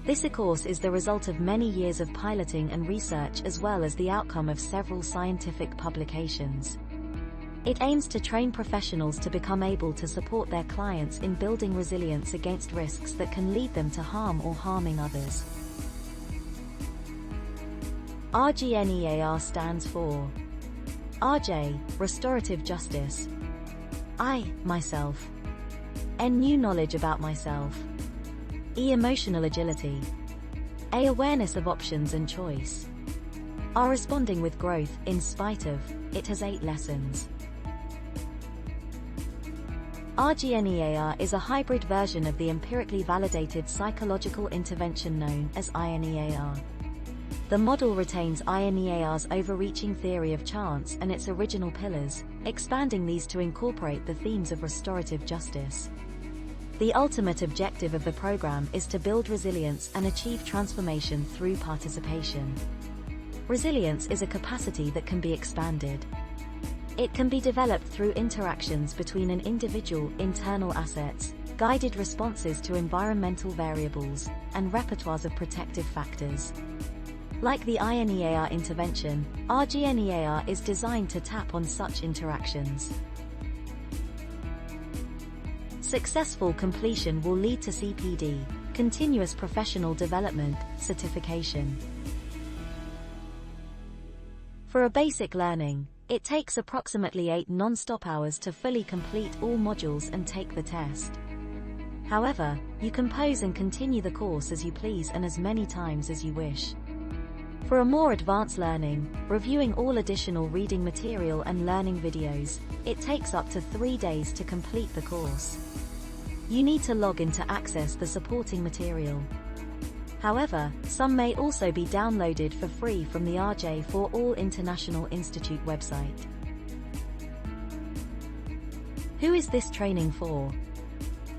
This ecourse is the result of many years of piloting and research as well as the outcome of several scientific publications. It aims to train professionals to become able to support their clients in building resilience against risks that can lead them to harm or harming others. Rjinear stands for RJ, Restorative Justice. I, myself. N, new knowledge about myself. E, emotional agility. A, awareness of options and choice. R, responding with growth, in spite of, it has 8 lessons. Rjinear is a hybrid version of the empirically validated psychological intervention known as iNEAR. The model retains iNEAR's overreaching theory of chance and its original pillars, expanding these to incorporate the themes of restorative justice. The ultimate objective of the program is to build resilience and achieve transformation through participation. Resilience is a capacity that can be expanded. It can be developed through interactions between an individual, internal assets, guided responses to environmental variables, and repertoires of protective factors. Like the iNEAR intervention, Rjinear is designed to tap on such interactions. Successful completion will lead to CPD, continuous professional development, certification. For a basic learning, it takes approximately 8 non-stop hours to fully complete all modules and take the test. However, you can pause and continue the course as you please and as many times as you wish. For a more advanced learning, reviewing all additional reading material and learning videos, it takes up to 3 days to complete the course. You need to log in to access the supporting material. However, some may also be downloaded for free from the RJ for All International Institute website. Who is this training for?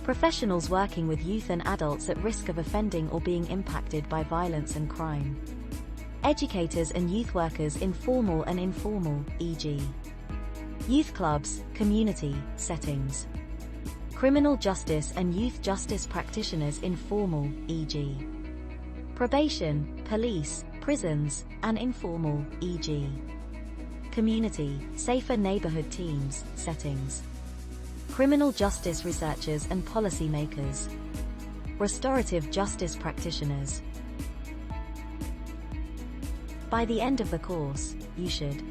Professionals working with youth and adults at risk of offending or being impacted by violence and crime. Educators and youth workers in formal and informal, e.g. youth clubs, community settings. Criminal justice and youth justice practitioners in formal, e.g. probation, police, prisons, and informal, e.g. community, safer neighborhood teams, settings. Criminal justice researchers and policy makers. Restorative justice practitioners. By the end of the course, you should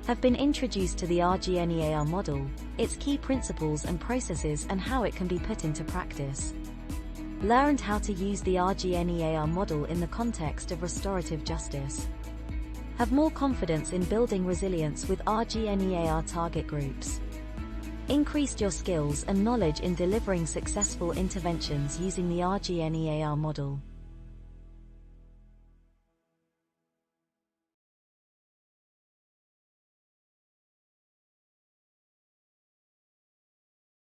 have been introduced to the Rjinear model, its key principles and processes and how it can be put into practice. Learned how to use the Rjinear model in the context of restorative justice. Have more confidence in building resilience with Rjinear target groups. Increased your skills and knowledge in delivering successful interventions using the Rjinear model.